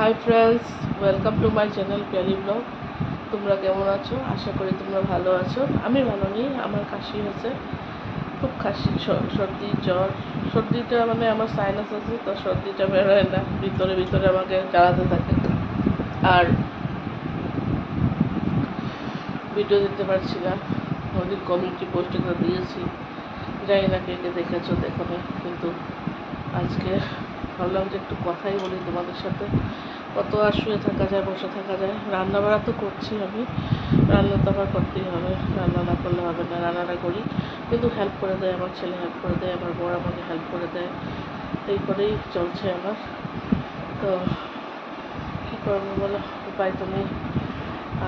Hi friends, welcome to my channel Piyali blog. তোমরা কেমন আছো? আশা করি তোমরা ভালো আছো। আমি ভালো নেই, আমার কাশি হয়েছে, খুব কাশি, সর্দি জ্বর। সর্দিটা মানে আমার সাইনাস আছে, তো সর্দিটা বেরোয় না, ভিতরে ভিতরে আমাকে জ্বালাতে থাকে। আর ভিডিও দিতে পারছি না। ওদের কমিউনিটি পোস্টে তো দিয়েছি, জানি না কে কে দেখেছো দেখো না, কিন্তু আজকে ভাবলাম যে একটু কথাই বলি তোমাদের সাথে। কত আর শুয়ে থাকা যায়, বসে থাকা যায়। রান্না বাড়া তো করছি আমি, রান্না তো আবার করতেই হবে, রান্না না করলে হবে না। রান্নাটা করি, কিন্তু হেল্প করে দেয় আমার ছেলে, হেল্প করে দেয় আমার বর, আমাকে হেল্প করে দেয়, এই করেই চলছে আমার। তো কী করবো বলো, উপায় তো নেই।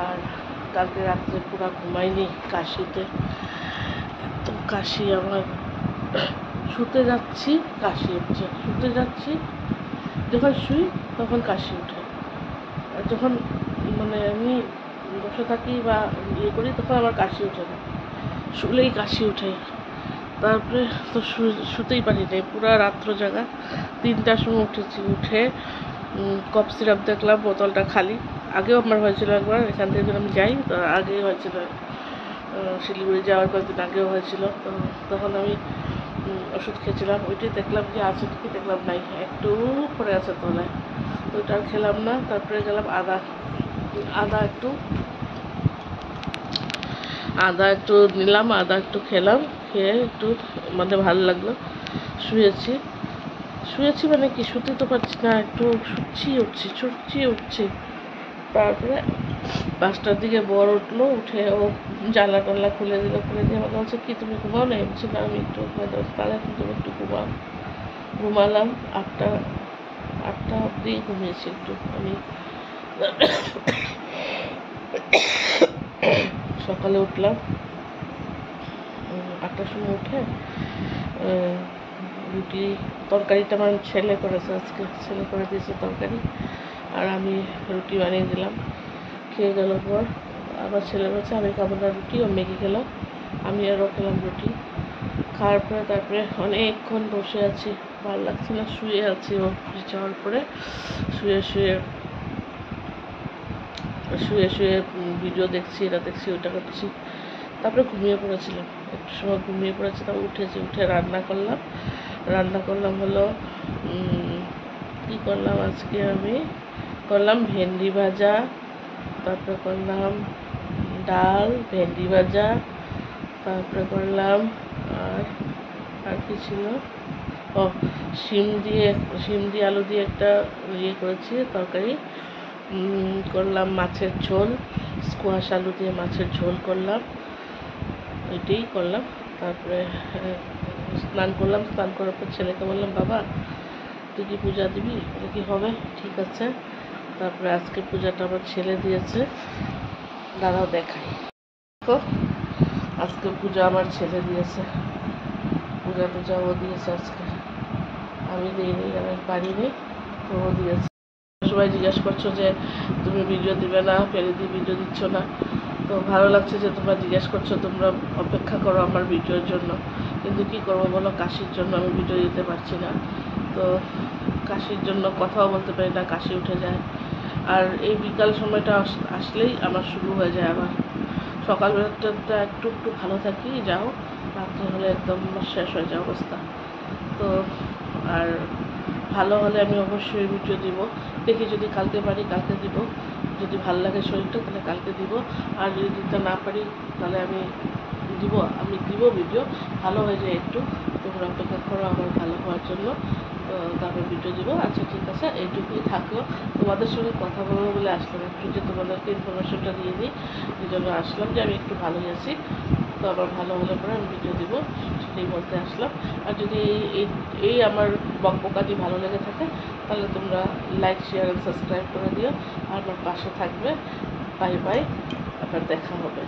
আর কালকে রাত্রে পুরো ঘুমাইনি কাশিতে, এত কাশি আমার। শুতে যাচ্ছি কাশি উঠছে, শুতে যাচ্ছি, যখন শুই তখন কাশি উঠে। আর যখন মানে আমি বসে থাকি বা ইয়ে করি তখন আমার কাশি ওঠে না, শুলেই কাশি ওঠে। তারপরে তো শুতেই পারি না, পুরো রাত্র জাগা। 3টার সময় উঠেছি, উঠে কফ সিরাপ দেখলাম, বোতলটা খালি। আগেও আমার হয়েছিল একবার, এখান থেকে যখন আমি যাই তো আগেই হয়েছিল, শিলিগুড়ি যাওয়ার কয়েকদিন আগেও হয়েছিল। তো তখন আমি ওষুধ খেয়েছিলাম, ওইটাই দেখলাম যে আছে ঠিকই, দেখলাম নাই, একটু পরে আছে তলায়, ওইটা আর খেলাম না। তারপরে গেলাম আদা একটু নিলাম, আদা একটু খেলাম, খেয়ে একটু মানে ভালো লাগলো। শুয়েছি মানে কি, শুতে তো পারছি না, একটু ছুটছি উঠছি। তারপরে 5টার দিকে বর উঠলো, উঠে ও জানলা টাল্লা খুলে দিয়ে আমাকে বলছে, কি তুমি ঘুমাও না? বলছি না, আমি একটু ঘুমাতে পারছি। তাহলে এখন তুমি একটু ঘুমালাম। আটটা অবধি ঘুমিয়েছি একটু আমি। সকালে উঠলাম 8টার সময়, উঠে রুটি, তরকারিটা আমার ছেলে করেছে আজকে, ছেলে করে দিয়েছে তরকারি, আর আমি রুটি বানিয়ে দিলাম। খেয়ে গেল পর আবার ছেলে বলছে আমি খাবো না রুটি, ও ম্যাগি খেলো, আমি আরও খেলাম রুটি। খাওয়ার পরে তারপরে অনেকক্ষণ বসে আছি, ভালো লাগছে না, শুয়ে আছি। ও যাওয়ার পরে শুয়ে শুয়ে ভিডিও দেখছি, এটা দেখছি, ওটা করছি। তারপরে ঘুমিয়ে পড়েছিলাম, একটু সময় ঘুমিয়ে পড়েছি। তারপর উঠে রান্না করলাম হলো কী করলাম আজকে, আমি করলাম ভেন্ডি ভাজা, তারপরে করলাম ডাল, ভেন্ডি ভাজা, তারপরে করলাম আর কি ছিল, ও শিম দিয়ে আলু দিয়ে একটা ইয়ে করেছি তরকারি করলাম, মাছের ঝোল, স্কোয়াশ আলু দিয়ে মাছের ঝোল করলাম, এটাই করলাম। তারপরে স্নান করলাম, স্নান করার পর ছেলেকে বললাম, বাবা তুই কি পূজা দিবি? বলে কি হবে, ঠিক আছে। তারপরে আজকে পূজাটা আমার ছেলে দিয়েছে, দাঁড়াও দেখাই। তো আজকে পূজা আমার ছেলে দিয়েছে, পূজা ও দিয়েছে আজকে, আমি দিইনি, আমি পারিনি, তো ও দিয়েছে। সবাই জিজ্ঞাসা করছো যে তুমি ভিডিও দিবে না, ফেরিদি ভিডিও দিচ্ছ না। তো ভালো লাগছে যে তোমরা জিজ্ঞেস করছো, তোমরা অপেক্ষা করো আমার ভিডিওর জন্য। কিন্তু কি করবো বলো, কাশির জন্য আমি ভিডিও দিতে পারছি না। তো কাশির জন্য কথাও বলতে পারি না, কাশি উঠে যায়। আর এই বিকাল সময়টা আসলেই আমার শুরু হয়ে যায় আবার। সকালবেলাটা একটু ভালো থাকি, যাও, রাত্রে হলে একদম শেষ হয়ে যায় অবস্থা। তো আর ভালো হলে আমি অবশ্যই ভিডিও দিব, দেখি যদি কালকে পারি কালকে দিব, যদি ভালো লাগে শরীরটা তাহলে কালকে দিব। আর যদি দিতে না পারি তাহলে আমি দিব ভিডিও, ভালো হয়ে যায় একটু। তোমরা অপেক্ষা করো আমার ভালো হওয়ার জন্য, তারপর ভিডিও দিব। আচ্ছা ঠিক আছে, এইটুকুই থাকলো। তোমাদের সঙ্গে কথা বলবো বলে আসলাম, একটু যে তোমাদেরকে ইনফরমেশনটা দিয়ে দিই, এই জন্য আসলাম যে আমি একটু ভালোই আছি। তো আবার ভালো হলে পরে আমি ভিডিও দিব, সেটাই বলতে আসলাম। আর যদি এই আমার বকবকানি ভালো লেগে থাকে তাহলে তোমরা লাইক, শেয়ার আর সাবস্ক্রাইব করে দিও, আর আমার পাশে থাকবে। বাই বাই, আবার দেখা হবে।